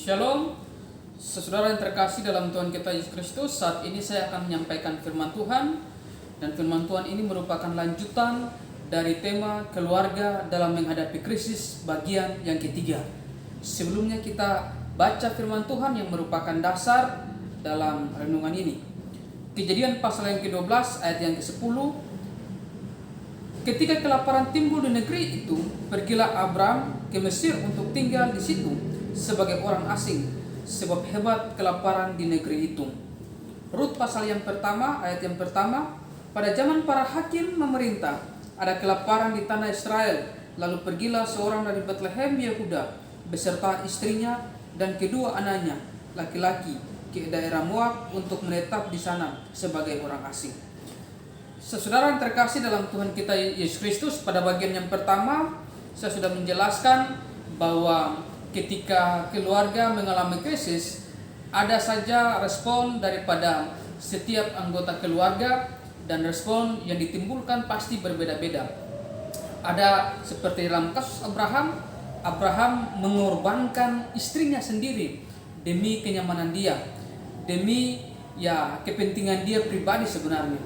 Shalom, saudara yang terkasih dalam Tuhan kita Yesus Kristus. Saat ini saya akan menyampaikan firman Tuhan. Dan firman Tuhan ini merupakan lanjutan dari tema keluarga dalam menghadapi krisis bagian yang ketiga. Sebelumnya kita baca firman Tuhan yang merupakan dasar dalam renungan ini. Kejadian pasal yang ke-12 ayat yang ke-10. Ketika kelaparan timbul di negeri itu, pergilah Abram ke Mesir untuk tinggal di situ sebagai orang asing, sebab hebat kelaparan di negeri itu. Rut pasal yang pertama, ayat yang pertama. Pada zaman para hakim memerintah, ada kelaparan di tanah Israel. Lalu pergilah seorang dari Betlehem Yehuda beserta istrinya dan kedua anaknya laki-laki ke daerah Moab untuk menetap di sana sebagai orang asing. Saudara yang terkasih dalam Tuhan kita Yesus Kristus, pada bagian yang pertama saya sudah menjelaskan bahwa ketika keluarga mengalami krisis, ada saja respon daripada setiap anggota keluarga, dan respon yang ditimbulkan pasti berbeda-beda. Ada seperti dalam kasus Abraham mengorbankan istrinya sendiri demi kenyamanan dia, demi kepentingan dia pribadi sebenarnya.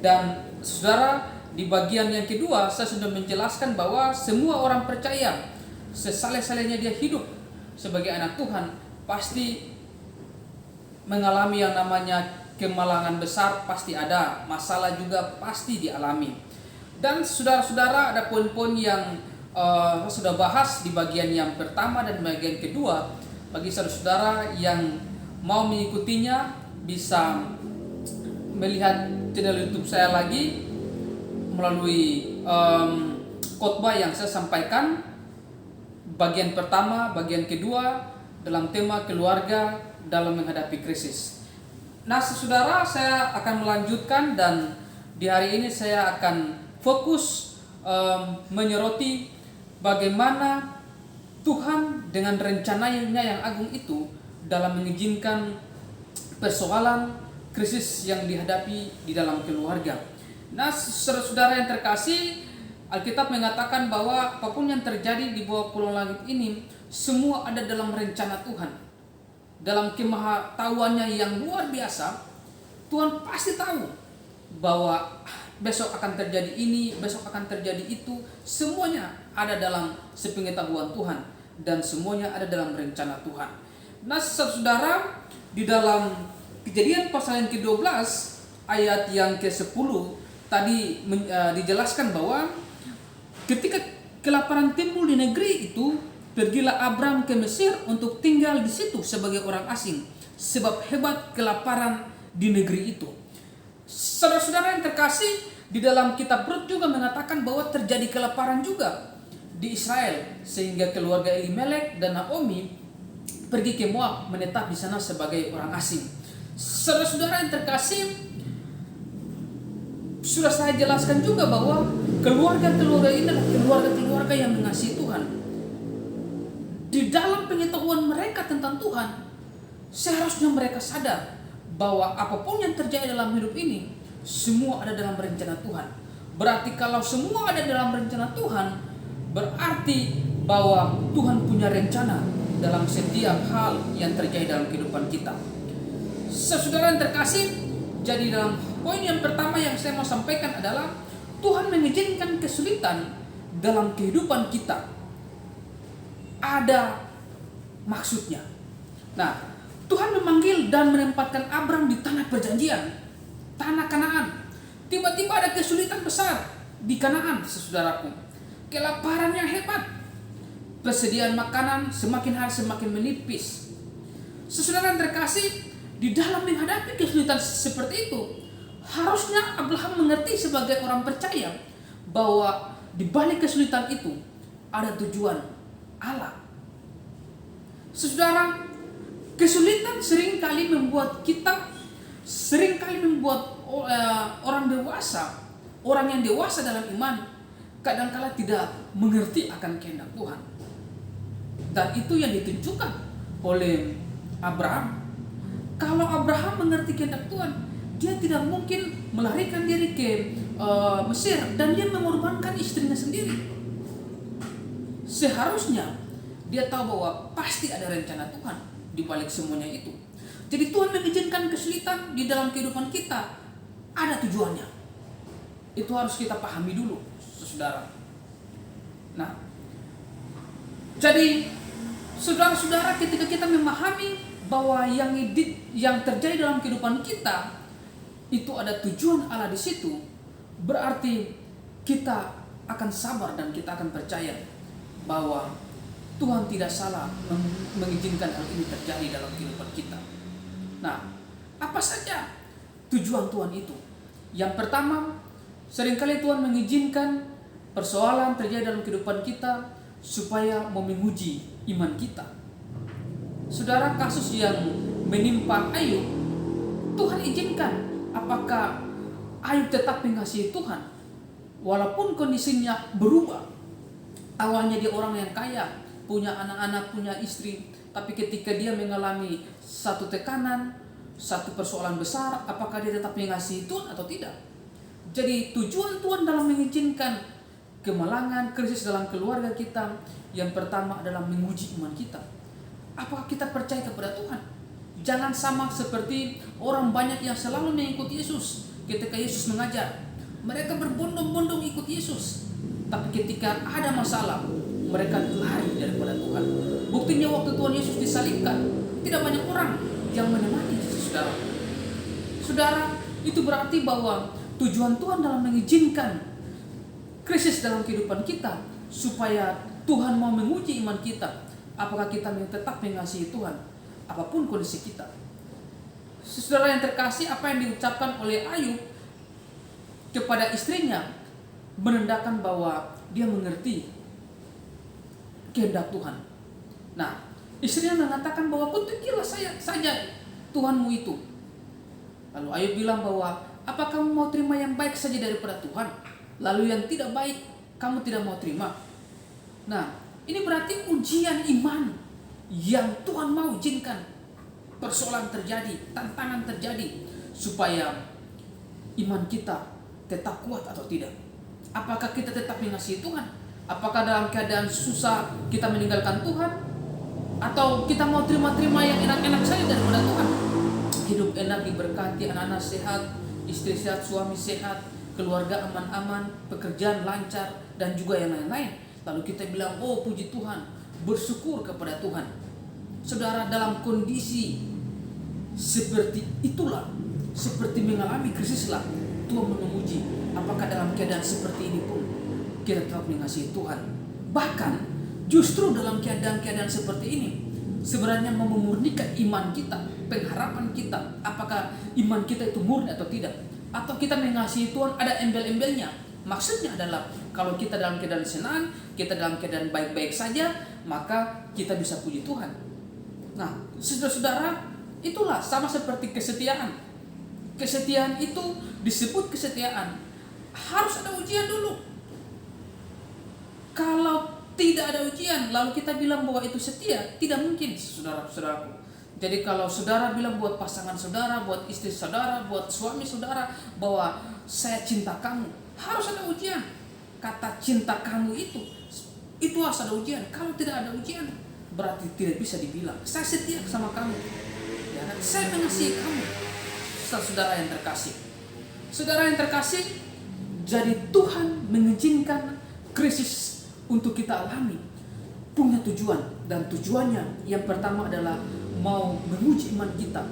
Dan saudara, di bagian yang kedua saya sudah menjelaskan bahwa semua orang percaya sesaleh-salehnya dia hidup sebagai anak Tuhan pasti mengalami yang namanya kemalangan besar, pasti ada masalah juga pasti dialami. Dan saudara-saudara, ada poin-poin yang sudah bahas di bagian yang pertama dan bagian kedua. Bagi saudara-saudara yang mau mengikutinya bisa melihat channel YouTube saya lagi melalui khotbah yang saya sampaikan, bagian pertama, bagian kedua dalam tema keluarga dalam menghadapi krisis. Nah, saudara, saya akan melanjutkan dan di hari ini saya akan fokus menyoroti bagaimana Tuhan dengan rencananya yang agung itu dalam mengizinkan persoalan krisis yang dihadapi di dalam keluarga. Nah, saudara yang terkasih, Alkitab mengatakan bahwa apapun yang terjadi di bawah pulau langit ini semua ada dalam rencana Tuhan. Dalam kemahatauannya yang luar biasa, Tuhan pasti tahu bahwa besok akan terjadi ini, besok akan terjadi itu. Semuanya ada dalam sepengetahuan Tuhan dan semuanya ada dalam rencana Tuhan. Nah, saudara, di dalam Kejadian pasal yang ke-12 ayat yang ke-10 tadi dijelaskan bahwa ketika kelaparan timbul di negeri itu, pergilah Abram ke Mesir untuk tinggal di situ sebagai orang asing, sebab hebat kelaparan di negeri itu. Saudara-saudara yang terkasih, di dalam kitab Rut juga mengatakan bahwa terjadi kelaparan juga di Israel, sehingga keluarga Elimelek dan Naomi pergi ke Moab menetap di sana sebagai orang asing. Saudara-saudara yang terkasih, sudah saya jelaskan juga bahwa keluarga-keluarga ini adalah keluarga-keluarga yang mengasihi Tuhan. Di dalam pengetahuan mereka tentang Tuhan, seharusnya mereka sadar bahwa apapun yang terjadi dalam hidup ini, semua ada dalam rencana Tuhan. Berarti kalau semua ada dalam rencana Tuhan, berarti bahwa Tuhan punya rencana dalam setiap hal yang terjadi dalam kehidupan kita. Saudara yang terkasih, jadi dalam poin yang pertama yang saya mau sampaikan adalah Tuhan mengizinkan kesulitan dalam kehidupan kita. Ada maksudnya. Nah, Tuhan memanggil dan menempatkan Abram di tanah perjanjian, tanah Kanaan. Tiba-tiba ada kesulitan besar di Kanaan, saudaraku. Kelaparan yang hebat. Persediaan makanan semakin hari semakin menipis. Saudara yang terkasih, di dalam menghadapi kesulitan seperti itu, harusnya Abraham mengerti sebagai orang percaya bahwa di balik kesulitan itu ada tujuan Allah. Saudara, kesulitan seringkali membuat orang dewasa, orang yang dewasa dalam iman, kadangkala tidak mengerti akan kehendak Tuhan. Dan itu yang ditunjukkan oleh Abraham. Kalau Abraham mengerti kehendak Tuhan, dia tidak mungkin melarikan diri ke Mesir dan dia mengorbankan istrinya sendiri. Seharusnya Dia tahu bahwa pasti ada rencana Tuhan di balik semuanya itu. Jadi Tuhan mengizinkan kesulitan di dalam kehidupan kita, ada tujuannya. Itu harus kita pahami dulu, saudara. Nah, jadi saudara-saudara, ketika kita memahami bahwa yang terjadi dalam kehidupan kita itu ada tujuan Allah di situ, berarti kita akan sabar dan kita akan percaya bahwa Tuhan tidak salah mengizinkan hal ini terjadi dalam kehidupan kita. Nah, apa saja tujuan Tuhan itu? Yang pertama, seringkali Tuhan mengizinkan persoalan terjadi dalam kehidupan kita supaya mau menguji iman kita. Saudara, kasus yang menimpa Ayub, Tuhan izinkan. Apakah Ayub tetap mengasihi Tuhan walaupun kondisinya berubah? Awalnya dia orang yang kaya, punya anak-anak, punya istri, tapi ketika dia mengalami satu tekanan, satu persoalan besar, apakah dia tetap mengasihi Tuhan atau tidak? Jadi tujuan Tuhan dalam mengizinkan kemalangan, krisis dalam keluarga kita, yang pertama adalah menguji iman kita. Apakah kita percaya kepada Tuhan? Jangan sama seperti orang banyak yang selalu mengikuti Yesus. Ketika Yesus mengajar, mereka berbondong-bondong ikut Yesus. Tapi ketika ada masalah, mereka lari daripada Tuhan. Buktinya waktu Tuhan Yesus disalibkan, tidak banyak orang yang menemani saudara. Saudara, itu berarti bahwa tujuan Tuhan dalam mengizinkan krisis dalam kehidupan kita supaya Tuhan mau menguji iman kita. Apakah kita tetap mengasihi Tuhan apapun kondisi kita? Saudara yang terkasih, apa yang diucapkan oleh Ayub kepada istrinya menandakan bahwa dia mengerti kehendak Tuhan. Nah, istrinya mengatakan bahwa kutukilah saja Tuhanmu itu. Lalu Ayub bilang bahwa, apa kamu mau terima yang baik saja daripada Tuhan, lalu yang tidak baik kamu tidak mau terima? Nah, ini berarti ujian iman yang Tuhan mau izinkan. Persoalan terjadi, tantangan terjadi, supaya iman kita tetap kuat atau tidak. Apakah kita tetap mengasihi Tuhan? Apakah dalam keadaan susah kita meninggalkan Tuhan? Atau kita mau terima-terima yang enak-enak saja daripada Tuhan? Hidup enak, diberkati, anak-anak sehat, istri sehat, suami sehat, keluarga aman-aman, pekerjaan lancar, dan juga yang lain-lain. Lalu kita bilang, oh puji Tuhan, bersyukur kepada Tuhan. Saudara, dalam kondisi seperti itulah, seperti mengalami krisislah, Tuhan menguji apakah dalam keadaan seperti ini pun kita tetap mengasihi Tuhan. Bahkan justru dalam keadaan-keadaan seperti ini sebenarnya memurnikan iman kita, pengharapan kita, apakah iman kita itu murni atau tidak. Atau kita mengasihi Tuhan ada embel-embelnya. Maksudnya adalah kalau kita dalam keadaan senang, kita dalam keadaan baik-baik saja, maka kita bisa puji Tuhan. Nah, saudara-saudara, itulah sama seperti kesetiaan. Kesetiaan itu disebut kesetiaan, harus ada ujian dulu. Kalau tidak ada ujian, lalu kita bilang bahwa itu setia, tidak mungkin, saudara-saudaraku. Jadi kalau saudara bilang buat pasangan saudara, buat istri saudara, buat suami saudara, bahwa saya cinta kamu, harus ada ujian. Kata cinta kamu itu harus ada ujian. Kalau tidak ada ujian, berarti tidak bisa dibilang saya setia sama kamu. Ya, saya mengasihi kamu. Saudara yang terkasih. Saudara yang terkasih, jadi Tuhan mengizinkan krisis untuk kita alami punya tujuan, dan tujuannya yang pertama adalah mau menguji iman kita,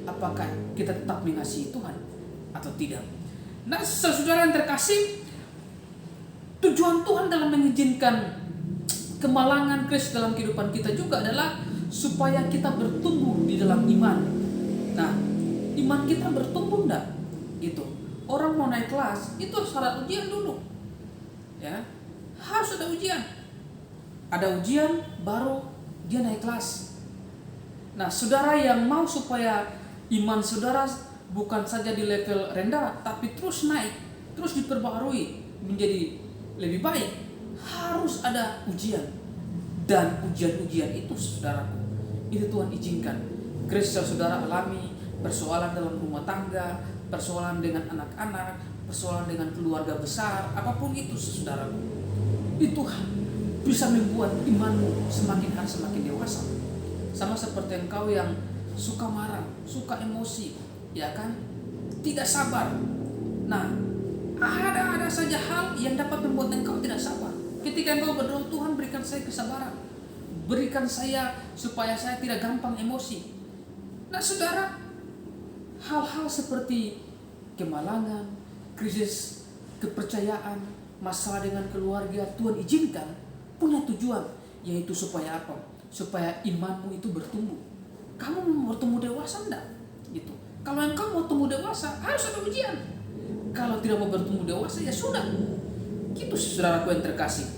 apakah kita tetap mengasihi Tuhan atau tidak. Nah, saudara yang terkasih, tujuan Tuhan dalam mengizinkan kemalangan krisis dalam kehidupan kita juga adalah supaya kita bertumbuh di dalam iman. Nah, iman kita bertumbuh enggak? Gitu. Orang mau naik kelas, itu harus ada ujian dulu. Ya. Harus ada ujian. Ada ujian baru dia naik kelas. Nah, saudara yang mau supaya iman saudara bukan saja di level rendah, tapi terus naik, terus diperbaharui menjadi lebih baik, harus ada ujian. Dan ujian-ujian itu, saudaraku, itu Tuhan izinkan. Krisis yang saudara alami, persoalan dalam rumah tangga, persoalan dengan anak-anak, persoalan dengan keluarga besar, apapun itu, saudaraku, itu bisa membuat imanmu semakin hari semakin dewasa. Sama seperti engkau yang suka marah, suka emosi, ya kan? Tidak sabar. Nah, ada saja hal yang dapat membuat engkau tidak sabar. Ketika engkau berdoa, Tuhan berikan saya kesabaran, berikan saya supaya saya tidak gampang emosi. Nah saudara, hal-hal seperti kemalangan, krisis kepercayaan, masalah dengan keluarga, Tuhan izinkan punya tujuan, yaitu supaya apa? Supaya imanmu itu bertumbuh. Kamu mau bertumbuh dewasa enggak? Gitu. Kalau engkau mau tumbuh dewasa, harus ada ujian. Kalau tidak mau bertumbuh dewasa, ya sudah. Gitu saudaraku yang terkasih.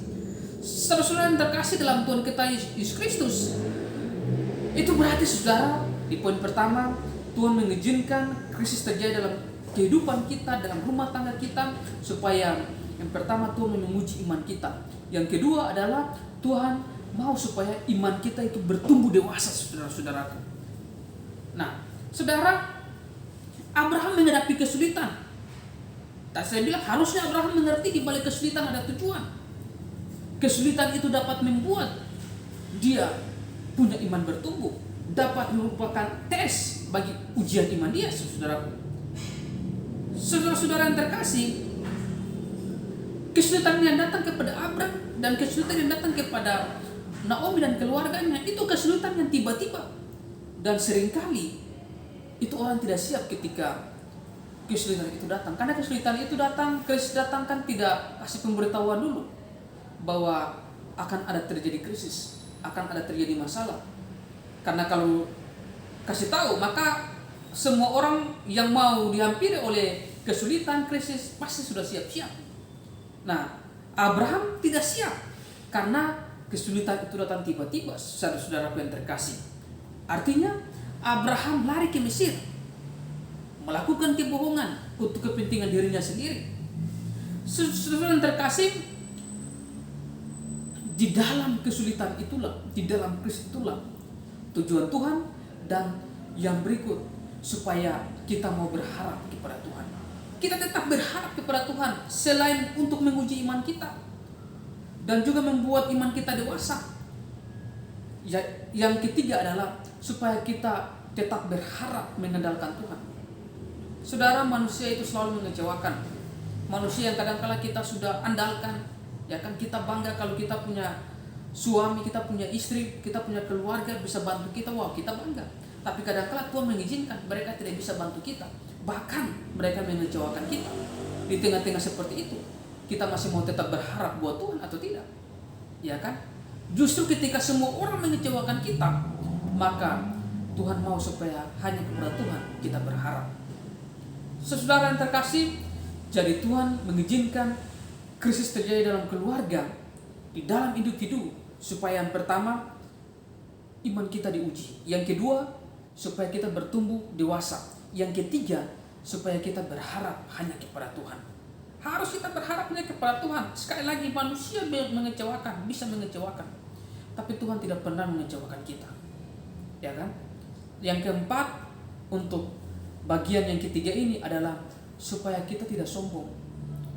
Saudara-saudara yang terkasih dalam Tuhan kita Yesus Kristus, itu berarti saudara, di poin pertama, Tuhan mengizinkan krisis terjadi dalam kehidupan kita, dalam rumah tangga kita, supaya yang pertama Tuhan menguji iman kita. Yang kedua adalah Tuhan mau supaya iman kita itu bertumbuh dewasa, saudara-saudaraku. Nah, saudara, Abraham menghadapi kesulitan. Tak saya bilang harusnya Abraham mengerti di balik kesulitan ada tujuan. Kesulitan itu dapat membuat dia punya iman bertumbuh, dapat merupakan tes bagi ujian iman dia, saudaraku. Saudara-saudara yang terkasih, kesulitan yang datang kepada Abraham dan kesulitan yang datang kepada Naomi dan keluarganya itu kesulitan yang tiba-tiba, dan seringkali itu orang tidak siap ketika kesulitan itu datang. Karena kesulitan itu datang, krisis datang kan tidak kasih pemberitahuan dulu bahwa akan ada terjadi krisis, akan ada terjadi masalah. Karena kalau kasih tahu, maka semua orang yang mau dihampiri oleh kesulitan, krisis pasti sudah siap-siap. Nah, Abraham tidak siap karena kesulitan itu datang tiba-tiba, saudara-saudaraku yang terkasih. Artinya Abraham lari ke Mesir, melakukan kebohongan untuk kepentingan dirinya sendiri. Saudara yang terkasih, di dalam kesulitan itulah, di dalam krisis itulah tujuan Tuhan. Dan yang berikut, supaya kita mau berharap kepada Tuhan. Kita tetap berharap kepada Tuhan selain untuk menguji iman kita dan juga membuat iman kita dewasa. Yang ketiga adalah supaya kita tetap berharap mengandalkan Tuhan. Saudara, manusia itu selalu mengecewakan. Manusia yang kadang-kala kita sudah andalkan, ya kan, kita bangga kalau kita punya suami, kita punya istri, kita punya keluarga bisa bantu kita, wow, kita bangga. Tapi kadang-kala Tuhan mengizinkan mereka tidak bisa bantu kita, bahkan mereka mengecewakan kita. Di tengah-tengah seperti itu, kita masih mau tetap berharap buat Tuhan atau tidak? Ya kan? Justru ketika semua orang mengecewakan kita, maka Tuhan mau supaya hanya kepada Tuhan kita berharap. Saudara yang terkasih, jadi Tuhan mengizinkan krisis terjadi dalam keluarga, di dalam individu, supaya yang pertama iman kita diuji, yang kedua supaya kita bertumbuh dewasa, yang ketiga supaya kita berharap hanya kepada Tuhan. Harus kita berharap hanya kepada Tuhan. Sekali lagi, manusia mengecewakan, bisa mengecewakan, tapi Tuhan tidak pernah mengecewakan kita, ya kan? Yang keempat, untuk bagian yang ketiga ini adalah supaya kita tidak sombong.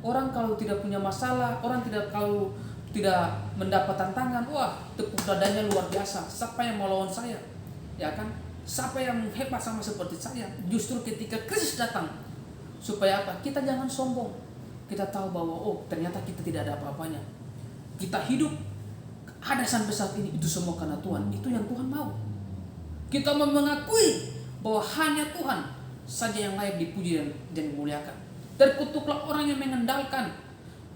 Orang kalau tidak punya masalah, orang kalau tidak mendapat tantangan, wah, tepuk dadanya luar biasa. Siapa yang mau lawan saya? Ya kan? Siapa yang hebat sama seperti saya? Justru ketika krisis datang, supaya apa? Kita jangan sombong. Kita tahu bahwa ternyata kita tidak ada apa-apanya. Kita hidup ada sampai saat ini, itu semua karena Tuhan. Itu yang Tuhan mau. Kita mau mengakui bahwa hanya Tuhan saja yang layak dipuji dan dimuliakan. Terkutuklah orang yang mengandalkan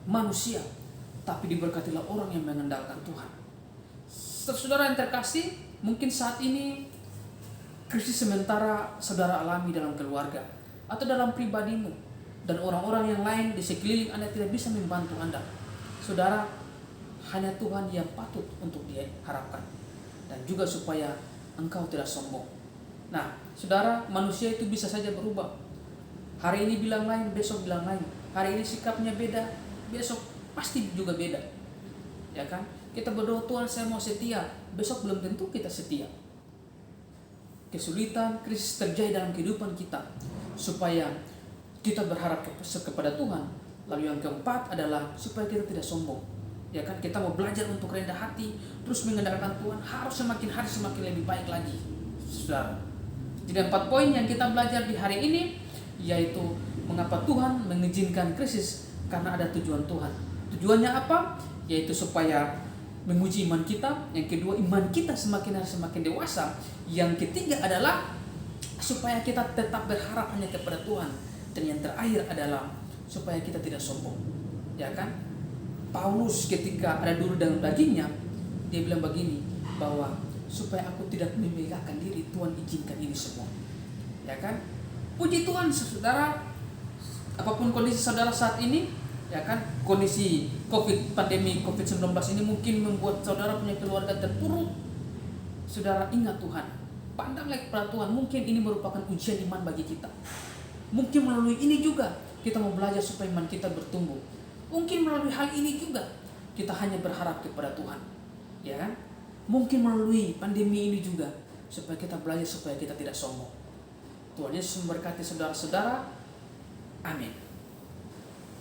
manusia, tapi diberkatilah orang yang mengandalkan Tuhan. Saudara yang terkasih, mungkin saat ini krisis sementara saudara alami dalam keluarga atau dalam pribadimu, dan orang-orang yang lain di sekeliling Anda tidak bisa membantu Anda. Saudara, hanya Tuhan yang patut untuk diharapkan, dan juga supaya engkau tidak sombong. Nah, saudara, manusia itu bisa saja berubah. Hari ini bilang lain, besok bilang lain. Hari ini sikapnya beda, besok pasti juga beda. Ya kan? Kita berdoa, Tuhan saya mau setia, besok belum tentu kita setia. Kesulitan, krisis terjadi dalam kehidupan kita, supaya kita berharap kepada Tuhan. Lalu yang keempat adalah supaya kita tidak sombong. Ya kan, kita mau belajar untuk rendah hati, terus mengandalkan Tuhan, harus semakin hari semakin lebih baik lagi, saudara. Jadi 4 poin yang kita belajar di hari ini, yaitu mengapa Tuhan mengizinkan krisis, karena ada tujuan Tuhan. Tujuannya apa? Yaitu supaya menguji iman kita. Yang kedua, iman kita semakin hari semakin dewasa. Yang ketiga adalah supaya kita tetap berharap hanya kepada Tuhan. Dan yang terakhir adalah supaya kita tidak sombong. Ya kan? Paulus ketika ada duri dalam dagingnya, dia bilang begini, bahwa supaya aku tidak memegahkan diri, Tuhan izinkan ini semua. Ya kan? Puji Tuhan, saudara, apapun kondisi saudara saat ini, ya kan, kondisi pandemi COVID-19 ini mungkin membuat saudara punya keluarga terpuruk. Saudara, ingat Tuhan, pandanglah kepada Tuhan. Mungkin ini merupakan ujian iman bagi kita. Mungkin melalui ini juga kita mau belajar supaya iman kita bertumbuh. Mungkin melalui hal ini juga kita hanya berharap kepada Tuhan, ya kan? Mungkin melalui pandemi ini juga supaya kita belajar supaya kita tidak sombong. Tuhan Yesus memberkati saudara-saudara.